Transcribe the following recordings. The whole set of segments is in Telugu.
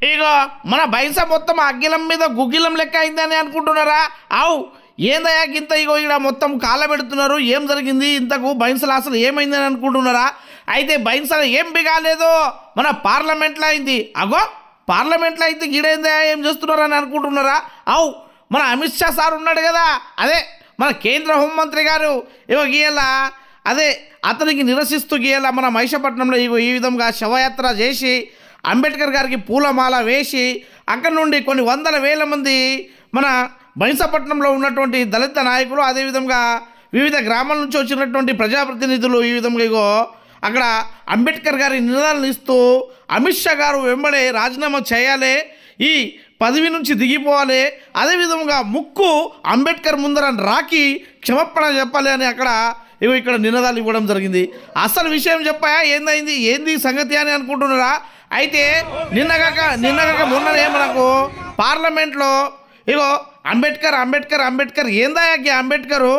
ఇగో మన బైస మొత్తం అగ్గిలం మీద గుగ్గిలం లెక్క అయిందని అనుకుంటున్నారా? అవు ఏందయ్యా ఇంత ఇగో ఇక్కడ మొత్తం కాళ్ళ పెడుతున్నారు. ఏం జరిగింది ఇంతకు బైన్సలు అసలు ఏమైందని అనుకుంటున్నారా? అయితే బైన్సలు ఏం బిగాలేదు, మన పార్లమెంట్లో అయింది. అగో పార్లమెంట్లో అయితే గిడేందయ్యా ఏం చేస్తున్నారని అనుకుంటున్నారా? అవు మన అమిత్ షా సార్ ఉన్నాడు కదా, అదే మన కేంద్ర హోంమంత్రి గారు ఇగో గీయాల అదే అతనికి నిరసిస్తూ గీయాల మన మహిషపట్నంలో ఇగో ఈ విధంగా శవయాత్ర చేసి అంబేద్కర్ గారికి పూలమాల వేసి అక్కడి నుండి కొన్ని వందల వేల మంది మన మహిషపట్నంలో ఉన్నటువంటి దళిత నాయకులు అదేవిధంగా వివిధ గ్రామాల నుంచి వచ్చినటువంటి ప్రజాప్రతినిధులు ఈ విధంగా ఇగో అక్కడ అంబేద్కర్ గారి నినాదాలను ఇస్తూ అమిత్ షా గారు వెంబడే రాజీనామా చేయాలి, ఈ పదవి నుంచి దిగిపోవాలి, అదేవిధంగా ముక్కు అంబేద్కర్ ముందర రాకి క్షమాపణ చెప్పాలి అని అక్కడ ఇగో ఇక్కడ నినాదాలు ఇవ్వడం జరిగింది. అసలు విషయం చెప్పాయా ఏంది సంగతి అని అనుకుంటున్నారా? అయితే నిన్నగాక మొన్ననే మనకు పార్లమెంట్లో ఇగో అంబేద్కర్ ఏందయ్యా అంబేద్కర్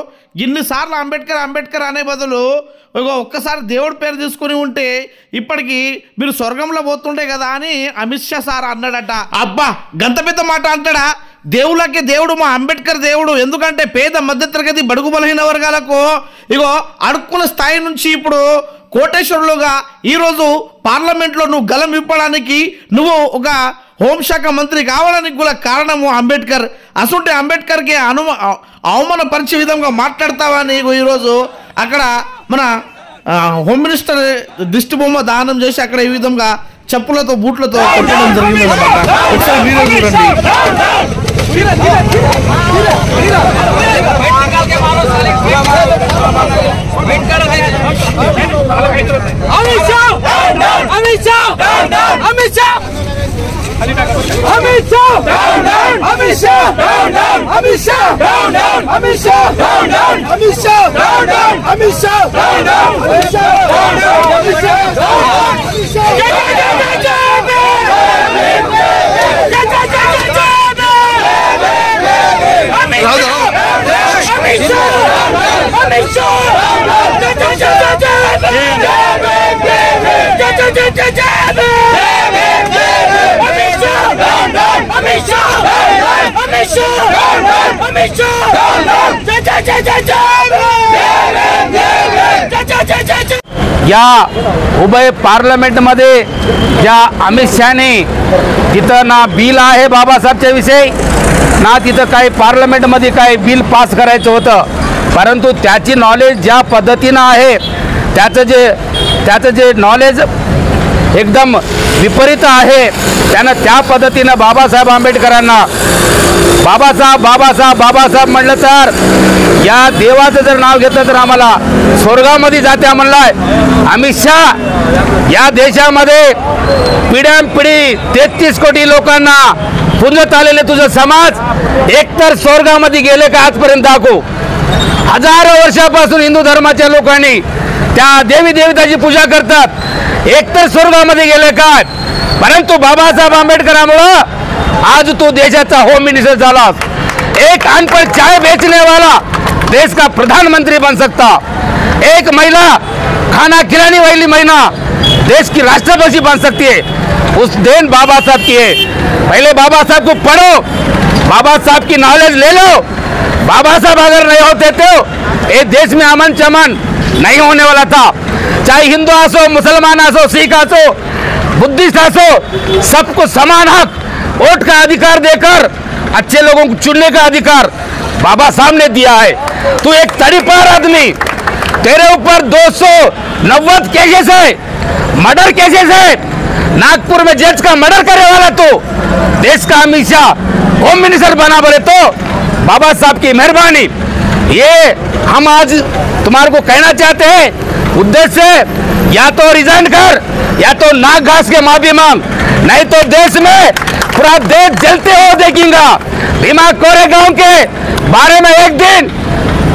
ఇన్నిసార్లు అంబేద్కర్ అనే బదులు ఇగో ఒక్కసారి దేవుడి పేరు తీసుకుని ఉంటే ఇప్పటికి మీరు స్వర్గంలో పోతుండే కదా అని అమిత్ షా సార్ అన్నాడట. అబ్బా గంత పెద్ద మాట అంటాడా? దేవుళ్ళకి దేవుడు మా అంబేద్కర్ దేవుడు. ఎందుకంటే పేద మధ్యతరగతి బడుగు బలహీన వర్గాలకు ఇగో అడుక్కున్న స్థాయి నుంచి ఇప్పుడు కోటేశ్వరులుగా ఈరోజు పార్లమెంట్లో నువ్వు గలం ఇప్పడానికి నువ్వు ఒక హోంశాఖ మంత్రి కావడానికి కూడా కారణము అంబేద్కర్. అసలు అంబేద్కర్కి అవమానపరిచే విధంగా మాట్లాడతావని ఈరోజు అక్కడ మన హోమ్ మినిస్టర్ దిష్టి బొమ్మ దానం చేసి అక్కడ ఈ విధంగా చెప్పులతో బూట్లతో కొట్టడం జరిగింది అన్నమాట. ఒకసారి వీడియో చూడండి. या उभय पार्लमेंटमध्ये ज्या अमित शहाने तिथं ना बिल आहे बाबासाहेबच्या विषयी ना तिथं काही पार्लमेंटमध्ये काही बिल पास करायचं होतं, परंतु त्याची नॉलेज ज्या पद्धतीनं आहे त्याचं जे नॉलेज एकदम विपरीत आहे, त्यानं त्या पद्धतीनं बाबासाहेब आंबेडकरांना बाबासाहेब म्हटलं तर या देवाचं जर नाव घेतलं तर आम्हाला स्वर्गामध्ये जाते म्हणलाय अमित शाह. या देशामध्ये पिढ्यानपिढी 33 कोटी लोकांना पुंजत आलेले तुझं समाज एकतर स्वर्गामध्ये गेले का आजपर्यंत दाखव. हजारो वर्षापासून हिंदू धर्माच्या लोकांनी त्या देवी देवताची पूजा करतात, एकतर स्वर्गामध्ये गेले काय? परंतु बाबासाहेब आंबेडकरांमुळे आज तू देशाचा होम मिनिस्टर झालास. एक अनपढ़ चाय बेचने वाला देश का प्रधानमंत्री बन सकता, एक महिला खाना खिलाने वाली महिला देश की राष्ट्रपति बन सकती है. उस देन बाबा साहब की है. पहले बाबा साहब को पढ़ो, बाबा साहब की नॉलेज ले लो. बाबा साहब अगर नहीं होते तो ये देश में अमन चमन नहीं होने वाला था. चाहे हिंदू आसो, मुसलमान आसो, सिख आसो, बुद्धिस्ट आसो, सबको समान हक, वोट का अधिकार देकर अच्छे लोगों को चुनने का अधिकार बाबा साहब ने दिया है. तू एक तड़ीपार आदमी, तेरे ऊपर 290 केसेस है, मर्डर केसेस है. नागपुर में जज का मर्डर करने वाला तो देश का अमित शाह होम मिनिस्टर बना बोले तो बाबा साहब की मेहरबानी. ये हम आज तुम्हारे को कहना चाहते हैं, उद्देश्य या तो रिजाइन कर या तो नाक घास के माफी मांग, नहीं तो देश में पूरा देश जलते हुए देखेगा. भीमा कोरेगांव के बारे में एक दिन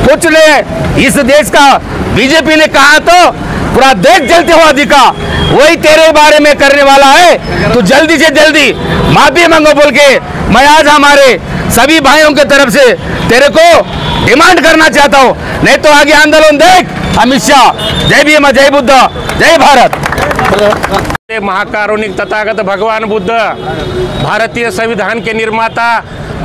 कुछ ने इस देश का बीजेपी ने कहा तो पूरा देश जलते हुआ दिखा. वही तेरे बारे में करने वाला है. तो जल्दी से जल्दी माफी मांगो बोल के मैं आज हमारे सभी भाइयों के तरफ से तेरे को डिमांड करना चाहता हूँ. नहीं तो आगे आंदोलन देख. अमित शाह. जय भीम, जय बुद्ध, जय भारत. महाकारुणिक तथागत भगवान बुद्ध, भारतीय संविधान के निर्माता,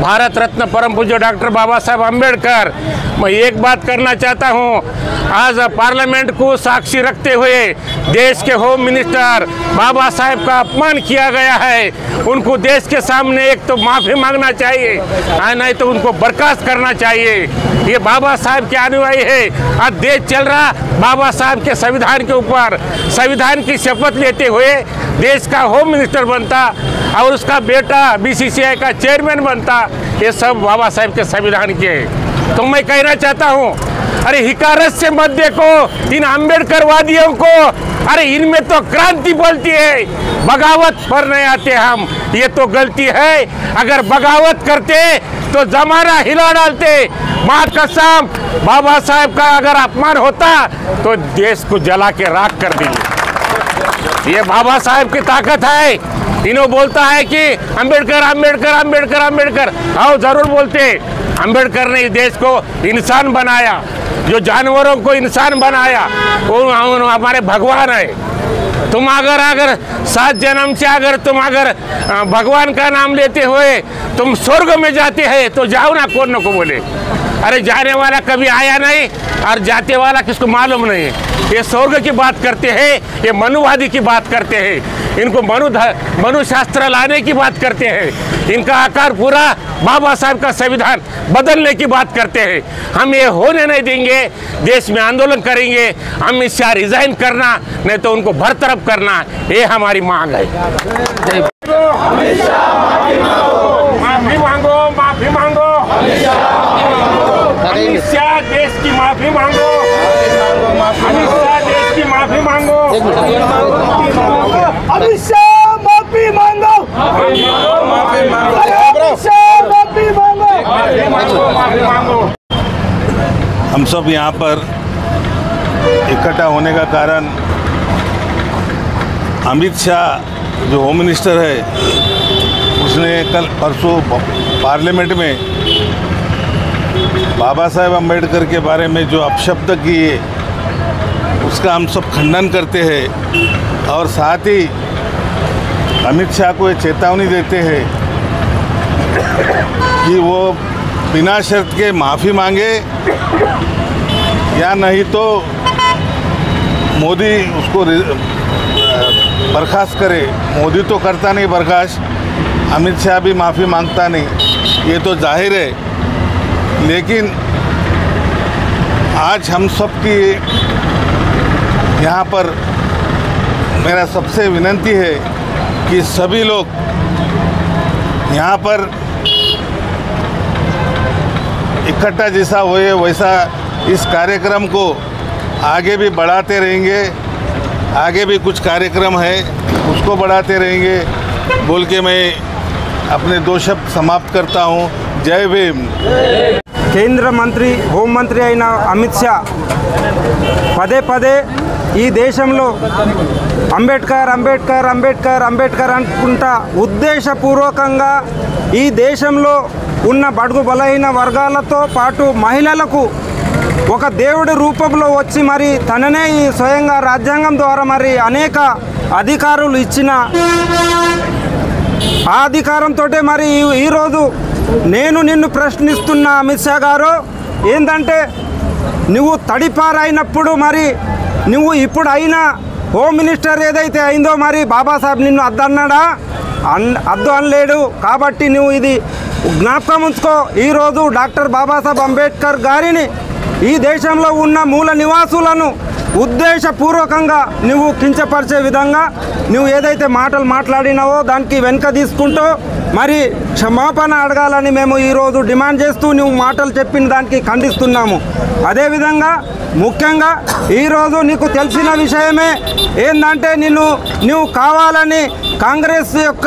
भारत रत्न परम पूज्य डॉक्टर बाबा साहब अम्बेडकर। मैं एक बात करना चाहता हूँ, आज पार्लियामेंट को साक्षी रखते हुए देश के होम मिनिस्टर बाबा साहब का अपमान किया गया है। उनको देश के सामने एक तो माफ़ी मांगना चाहिए, नहीं तो उनको बर्खास्त करना चाहिए। ये बाबा साहब के अनुयायी है। आज देश चल रहा बाबा साहब के संविधान के ऊपर, संविधान की शपथ लेते हुए देश का होम मिनिस्टर बनता और उसका बेटा बीसीसीआई का चेयरमैन बनता। ये सब बाबा साहब के संविधान के। तो मैं कहना चाहता हूँ, अरे हिकारत से मत देखो इन अम्बेडकरवादियों को। अरे इनमें तो क्रांति बोलती है, बगावत पर नहीं आते हम। ये तो गलती है। अगर बगावत करते तो जमाना हिला डालते। माँ कसम, बाबा साहब का अगर अपमान होता तो देश को जला के राख कर देंगे। ये बाबा साहब की ताकत है। इन्हों बोलता है कि अम्बेडकर अम्बेडकर अम्बेडकर अम्बेडकर, आओ जरूर बोलते। अम्बेडकर ने इस देश को इंसान बनाया, जो जानवरों को इंसान बनाया वो हमारे भगवान है। तुम अगर 7 जन्म से अगर तुम अगर भगवान का नाम लेते हुए तुम स्वर्ग में जाते हैं तो जाओ ना, कौन न को बोले। अरे जाने वाला कभी आया नहीं और जाते वाला किसको मालूम नहीं है। ये स्वर्ग की बात करते हैं, ये मनुवादी की बात करते हैं, इनको मनु शास्त्र लाने की बात करते हैं। इनका आकार पूरा बाबा साहब का संविधान बदलने की बात करते हैं। हम ये होने नहीं देंगे। देश में आंदोलन करेंगे। अमित शाह रिजाइन करना, नहीं तो उनको बरतरफ करना, ये हमारी मांग है। माफी मांगो, माफी मांगो, अमित शाह देश की माफी मांगो, अमित शाह देश की माफी मांगो, अमित शाह माफी मांगो, माफी मांगो। हम सब यहाँ पर इकट्ठा होने का कारण अमित शाह जो होम मिनिस्टर है, उसने कल परसों पार्लियामेंट में बाबा साहेब अम्बेडकर के बारे में जो अपशब्द किए, उसका हम सब खंडन करते हैं। और साथ ही अमित शाह को ये चेतावनी देते हैं कि वो बिना शर्त के माफ़ी मांगे या नहीं तो मोदी उसको बर्खास्त करे। मोदी तो करता नहीं बर्खास्त, अमित शाह भी माफ़ी मांगता नहीं, ये तो जाहिर है। लेकिन आज हम सब की यहाँ पर मेरा सबसे विनती है कि सभी लोग यहाँ पर इकट्ठा जैसा हुए वैसा इस कार्यक्रम को आगे भी बढ़ाते रहेंगे। आगे भी कुछ कार्यक्रम है, उसको बढ़ाते रहेंगे बोल के मैं अपने 2 शब्द समाप्त करता हूँ। जय भीम। కేంద్ర మంత్రి హోంమంత్రి అయిన అమిత్ షా పదే పదే ఈ దేశంలో అంబేద్కర్ అంబేద్కర్ అంబేద్కర్ అంబేద్కర్ అనుకుంటా ఉద్దేశపూర్వకంగా ఈ దేశంలో ఉన్న బడుగు బలహీన వర్గాలతో పాటు మహిళలకు ఒక దేవుడి రూపంలో వచ్చి మరి తననే ఈ స్వయంగా రాజ్యాంగం ద్వారా మరి అనేక అధికారులు ఇచ్చిన ఆ అధికారంతో మరి ఈరోజు నేను నిన్ను ప్రశ్నిస్తున్నా అమిత్ షా గారు, ఏంటంటే నువ్వు తడిపారైనప్పుడు మరి నువ్వు ఇప్పుడు అయినా హోమ్ మినిస్టర్ ఏదైతే అయిందో మరి బాబాసాహెబ్ నిన్ను అద్దన్నాడా? అద్దు అనలేడు. కాబట్టి నువ్వు ఇది జ్ఞాపకం ఉంచుకో. ఈరోజు డాక్టర్ బాబాసాహెబ్ అంబేద్కర్ గారిని ఈ దేశంలో ఉన్న మూల నివాసులను ఉద్దేశపూర్వకంగా నువ్వు కించపరిచే విధంగా నువ్వు ఏదైతే మాటలు మాట్లాడినావో దానికి వెనుక తీసుకుంటూ మరి క్షమాపణ అడగాలని మేము ఈరోజు డిమాండ్ చేస్తూ నువ్వు మాటలు చెప్పిన దానికి ఖండిస్తున్నాము. అదేవిధంగా ముఖ్యంగా ఈరోజు నీకు తెలిసిన విషయమే ఏంటంటే నువ్వు కావాలని కాంగ్రెస్ యొక్క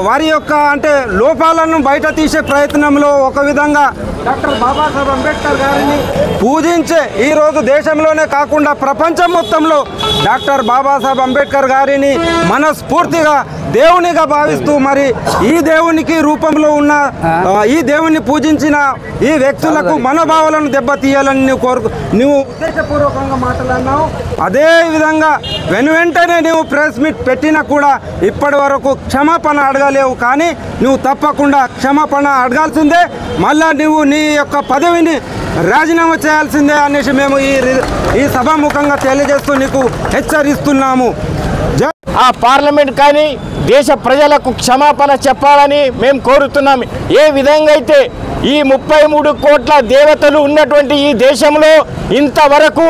వారి యొక్క అంటే లోపాలను బయట తీసే ప్రయత్నంలో ఒక విధంగా డాక్టర్ బాబాసాహెబ్ అంబేద్కర్ గారిని పూజించే ఈరోజు దేశంలోనే కాకుండా ప్రపంచం మొత్తంలో డాక్టర్ బాబాసాహెబ్ అంబేద్కర్ గారిని మనస్ఫూర్తిగా దేవునిగా భావిస్తూ మరి ఈ దేవునికి రూపంలో ఉన్న ఈ దేవుని పూజించిన ఈ వ్యక్తులకు మనోభావాలను దెబ్బతీయాలని నువ్వు ఉద్దేశపూర్వకంగా మాట్లాడినావు. అదే విధంగా వెంటనే నువ్వు ప్రెస్ మీట్ పెట్టినా కూడా ఇప్పటి వరకు క్షమాపణ అడగలేవు. కానీ నువ్వు తప్పకుండా క్షమాపణ అడగాల్సిందే. మళ్ళా నువ్వు నీ యొక్క పదవిని రాజీనామా చేయాల్సిందే అనేసి మేము ఈ సభాముఖంగా తెలియజేస్తూ నీకు హెచ్చరిస్తున్నాము. ఆ పార్లమెంట్ కానీ దేశ ప్రజలకు క్షమాపణ చెప్పాలని మేము కోరుతున్నాం. ఏ విధంగా అయితే ఈ 33 కోట్ల దేవతలు ఉన్నటువంటి ఈ దేశంలో ఇంతవరకు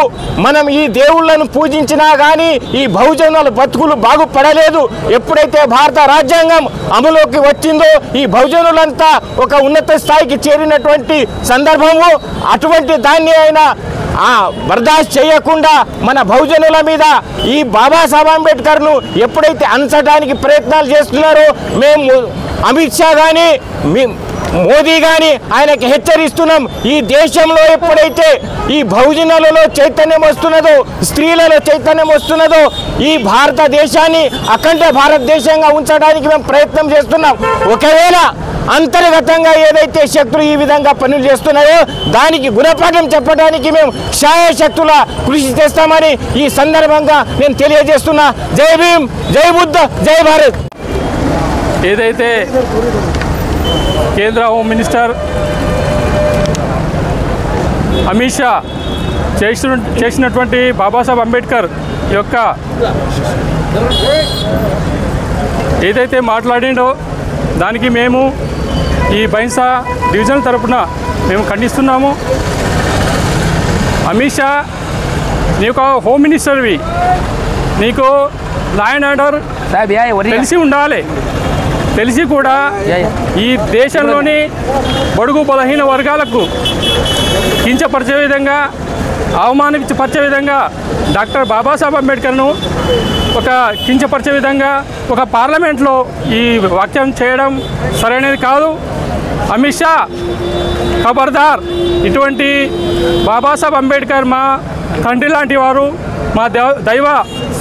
మనం ఈ దేవుళ్లను పూజించినా కానీ ఈ బహుజనుల బతుకులు బాగుపడలేదు. ఎప్పుడైతే భారత రాజ్యాంగం అమలులోకి వచ్చిందో ఈ బహుజనులంతా ఒక ఉన్నత స్థాయికి చేరినటువంటి సందర్భము. అటువంటి దాన్ని అయినా బర్దాస్త్ చేయకుండా మన బహుజనుల మీద ఈ బాబాసాహెబ్ అంబేద్కర్ను ఎప్పుడైతే అంచడానికి ప్రయత్నాలు చేస్తున్నారో మేము అమిత్ షా కానీ మోదీ కానీ ఆయనకి హెచ్చరిస్తున్నాం. ఈ దేశంలో ఎప్పుడైతే ఈ బహుజనులలో చైతన్యం వస్తున్నదో, స్త్రీలలో చైతన్యం వస్తున్నదో, ఈ భారతదేశాన్ని అఖండ భారతదేశంగా ఉంచడానికి మేము ప్రయత్నం చేస్తున్నాం. ఒకవేళ అంతర్గతంగా ఏదైతే శక్తులు ఈ విధంగా పనులు చేస్తున్నాయో దానికి గుణపాఠం చెప్పడానికి మేము శాయశక్తుల కృషి చేస్తామని ఈ సందర్భంగా నేను తెలియజేస్తున్నా. జై భీమ్, జై బుద్ధ, జై భారత్. ఏదైతే కేంద్ర హోమ్ మినిస్టర్ అమిత్ షా చేసినటువంటి బాబాసాహెబ్ అంబేద్కర్ యొక్క ఏదైతే మాట్లాడిండో దానికి మేము ఈ బైన్సా డివిజన్ తరపున మేము ఖండిస్తున్నాము. అమిత్ షా నీకు హోమ్ మినిస్టర్వి, నీకు లా అండ్ ఆర్డర్ తెలిసి ఉండాలి. తెలిసి కూడా ఈ దేశంలోని బడుగు బలహీన వర్గాలకు కించపరిచే విధంగా, అవమానపరిచే విధంగా డాక్టర్ బాబాసాహెబ్ అంబేద్కర్ను ఒక కించపరిచే విధంగా ఒక పార్లమెంట్లో ఈ వాక్యం చేయడం సరైనది కాదు. అమిత్ షా ఖబర్దార్. ఇటువంటి బాబాసాహెబ్ అంబేద్కర్ మా తండ్రి లాంటి వారు, మా దైవ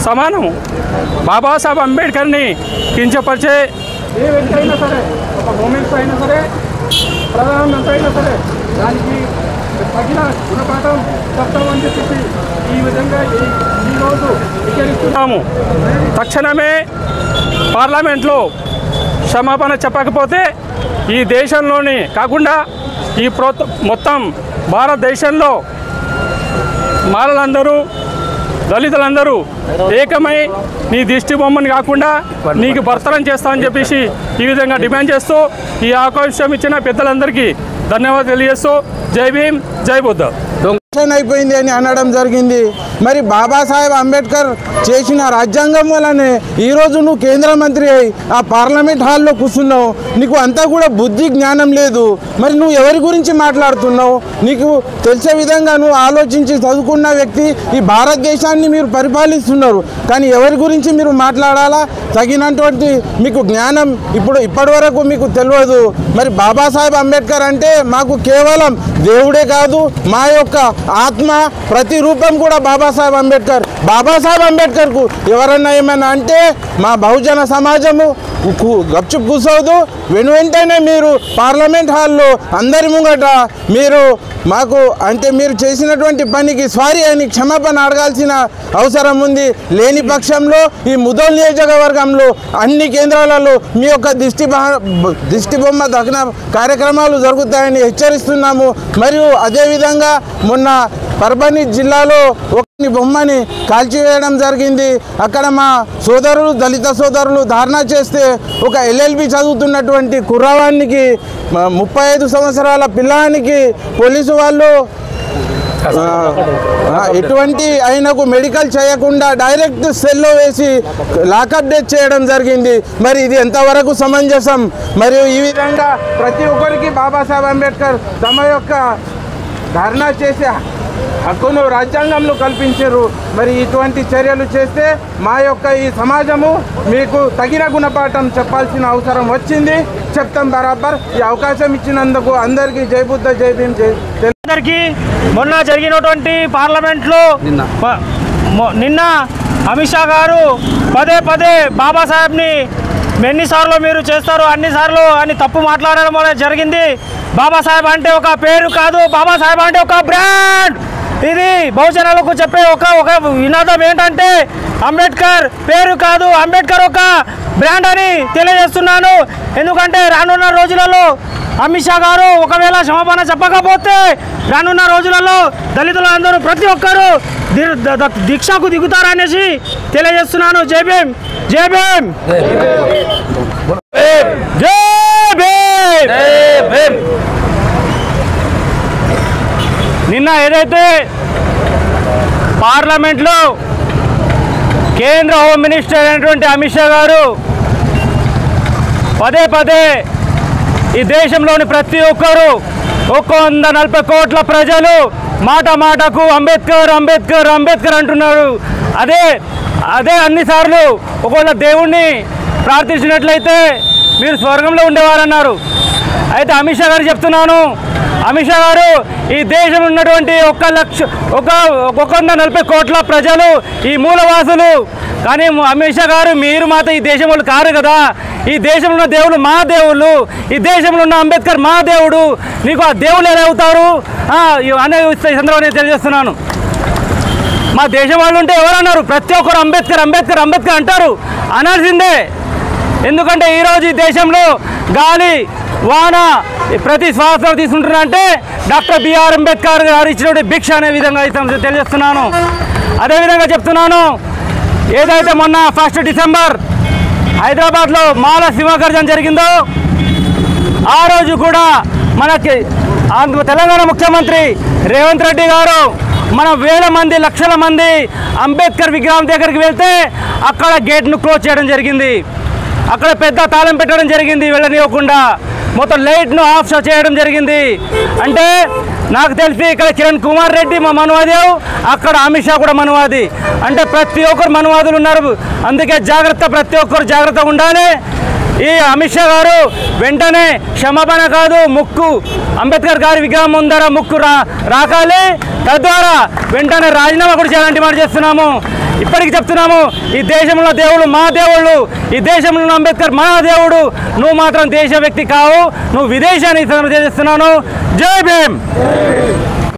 సమానము. బాబాసాహెబ్ అంబేద్కర్ని కించపరిచే ఏ వ్యక్తి అయినా సరే, ఒక మూమెంట్స్ అయినా సరే, ప్రధానమంత్రి అయినా సరే దానికి తగిన గుణపాఠం చెప్తామని చెప్పి ఈ విధంగా ఈరోజు హెచ్చరిస్తున్నాము. తక్షణమే పార్లమెంట్లో క్షమాపణ చెప్పకపోతే ఈ దేశంలోని కాకుండా ఈ మొత్తం భారతదేశంలో మాలలందరూ, దళితులందరూ ఏకమై నీ దిష్టి బొమ్మని కాకుండా నీకు భర్తనం చేస్తామని చెప్పేసి ఈ విధంగా డిమాండ్ చేస్తూ ఈ అవకాశం ఇచ్చిన పెద్దలందరికీ ధన్యవాదాలు తెలియజేస్తూ జై భీమ్, జై బుద్ధ. అయిపోయింది అని అనడం జరిగింది. మరి బాబాసాహెబ్ అంబేద్కర్ చేసిన రాజ్యాంగం వల్లనే ఈరోజు నువ్వు కేంద్ర మంత్రి అయి ఆ పార్లమెంట్ హాల్లో కూర్చున్నావు. నీకు అంతా కూడా బుద్ధి జ్ఞానం లేదు. మరి నువ్వు ఎవరి గురించి మాట్లాడుతున్నావు? నీకు తెలిసే విధంగా నువ్వు ఆలోచించి చదువుకున్న వ్యక్తి. ఈ భారతదేశాన్ని మీరు పరిపాలిస్తున్నారు, కానీ ఎవరి గురించి మీరు మాట్లాడాలా? తగినటువంటి మీకు జ్ఞానం ఇప్పటి వరకు మీకు తెలియదు. మరి బాబాసాహెబ్ అంబేద్కర్ అంటే మాకు కేవలం దేవుడే కాదు, మా యొక్క ఆత్మ ప్రతిరూపం కూడా బాబాసాహెబ్ అంబేద్కర్. బాబాసాహెబ్ అంబేద్కర్కు ఎవరన్నా ఏమైనా అంటే మా బహుజన సమాజము గప్చుప్ కూర్చోదు. వెంటనే మీరు పార్లమెంట్ హాల్లో అందరి ముంగట మీరు మాకు అంటే మీరు చేసినటువంటి పనికి సారీ అని క్షమాపణ అడగాల్సిన అవసరం ఉంది. లేని పక్షంలో ఈ ముదోల్ నియోజకవర్గంలో అన్ని కేంద్రాలలో మీ యొక్క దిష్టి బొమ్మ దహన కార్యక్రమాలు జరుగుతాయని హెచ్చరిస్తున్నాము. మరియు అదేవిధంగా మొన్న పర్బని జిల్లాలో ఒక బొమ్మని కాల్చివేయడం జరిగింది. అక్కడ మా సోదరులు, దళిత సోదరులు ధారణ చేస్తే ఒక LLB చదువుతున్నటువంటి కుర్రవానికి 35 సంవత్సరాల పిల్లానికి పోలీసు వాళ్ళు ఎటువంటి ఆయనకు మెడికల్ చేయకుండా డైరెక్ట్ సెల్లో వేసి లాకప్ డెత్ చేయడం జరిగింది. మరి ఇది ఎంతవరకు సమంజసం? మరియు ఈ విధంగా ప్రతి ఒక్కరికి బాబాసాహెబ్ అంబేద్కర్ తమ యొక్క ధర్నా చేసే హక్కును రాజ్యాంగంలో కల్పించారు. మరి ఇటువంటి చర్యలు చేస్తే మా యొక్క ఈ సమాజము మీకు తగిన గుణపాఠం చెప్పాల్సిన అవసరం వచ్చింది. చెప్తాం బరాబర్. ఈ అవకాశం ఇచ్చినందుకు అందరికీ జై బుద్ధ జై భీమ్ జై. అందరికీ మొన్న జరిగినటువంటి పార్లమెంట్లో నిన్న అమిత్ షా గారు పదే బాబాసాహెబ్ని ఎన్నిసార్లు మీరు చేస్తారు అన్నిసార్లు అని తప్పు మాట్లాడడం వల్ల జరిగింది. బాబాసాహెబ్ అంటే ఒక పేరు కాదు, బాబాసాహెబ్ అంటే ఒక బ్రాండ్. ఇది బహుజనులకు చెప్పే ఒక వినాదం ఏంటంటే అంబేద్కర్ పేరు కాదు, అంబేద్కర్ ఒక బ్రాండ్ అని తెలియజేస్తున్నాను. ఎందుకంటే రానున్న రోజులలో అమిత్ షా గారు ఒకవేళ క్షమాపణ చెప్పకపోతే రానున్న రోజులలో దళితులు అందరూ ప్రతి ఒక్కరూ దీక్షకు దిగుతారనేసి తెలియజేస్తున్నాను. జై భీమ్ జై భీమ్ జై భీమ్. నిన్న ఏదైతే పార్లమెంట్లో కేంద్ర హోమ్ మినిస్టర్ అయినటువంటి అమిత్ షా గారు పదే ఈ దేశంలోని ప్రతి ఒక్కరూ 140 కోట్ల ప్రజలు మాటకు అంబేద్కర్ అంబేద్కర్ అంబేద్కర్ అంటున్నారు. అదే అన్నిసార్లు ఒకవేళ దేవుణ్ణి ప్రార్థించినట్లయితే మీరు స్వర్గంలో ఉండేవారన్నారు. అయితే అమిత్ షా గారు చెప్తున్నాను, అమిత్ షా గారు ఈ దేశంలో ఉన్నటువంటి 140 కోట్ల ప్రజలు ఈ మూలవాసులు. కానీ అమిత్ షా గారు మీరు మాత్రం ఈ దేశం వాళ్ళు కారు కదా. ఈ దేశంలో ఉన్న దేవుళ్ళు మా దేవుళ్ళు, ఈ దేశంలో ఉన్న అంబేద్కర్ మా దేవుడు. నీకు ఆ దేవుళ్ళు ఎలా అవుతారు అనే సందర్భంగా తెలియజేస్తున్నాను. మా దేశం వాళ్ళు ఉంటే ఎవరన్నారు? ప్రతి ఒక్కరు అంబేద్కర్ అంబేద్కర్ అంబేద్కర్ అంటారు, అనాల్సిందే. ఎందుకంటే ఈరోజు ఈ దేశంలో గాలి వాన ప్రతి శ్వాస తీసుకుంటున్నారంటే డాక్టర్ బిఆర్ అంబేద్కర్ గారు ఇచ్చినటువంటి భిక్ష అనే విధంగా తెలియజేస్తున్నాను. అదేవిధంగా చెప్తున్నాను, ఏదైతే మొన్న 1 డిసెంబర్ హైదరాబాద్లో మాల సింహగర్జన జరిగిందో ఆ రోజు కూడా మనకి తెలంగాణ ముఖ్యమంత్రి రేవంత్ రెడ్డి గారు మన వేల మంది లక్షల మంది అంబేద్కర్ విగ్రహం దగ్గరికి వెళ్తే అక్కడ గేట్ను క్లోజ్ చేయడం జరిగింది. అక్కడ పెద్ద తాళం పెట్టడం జరిగింది, వెళ్ళనివ్వకుండా మొత్తం లైట్ను ఆఫ్ చేయడం జరిగింది. అంటే నాకు తెలిసి ఇక్కడ కిరణ్ కుమార్ రెడ్డి మా మనువాది, అక్కడ అమిత్ షా కూడా మనువాది. అంటే ప్రతి ఒక్కరు మనువాదులు ఉన్నారు. అందుకే ప్రతి ఒక్కరు జాగ్రత్తగా ఉండాలి. ఈ అమిత్ షా గారు వెంటనే క్షమాపణ కాదు, ముక్కు అంబేద్కర్ గారి విగ్రహం ముందర ముక్కు రాకాలి, తద్వారా వెంటనే రాజీనామా కూడా చేయాలని డిమాండ్ చేస్తున్నాము. ఇప్పటికి చెప్తున్నాము, ఈ దేశంలో దేవుళ్ళు మా దేవుళ్ళు, ఈ దేశంలో ఉన్న అంబేద్కర్ మా దేవుడు. నువ్వు మాత్రం దేశ వ్యక్తి కావు, నువ్వు విదేశాన్ని తెలియజేస్తున్నాను. జై భీమ్.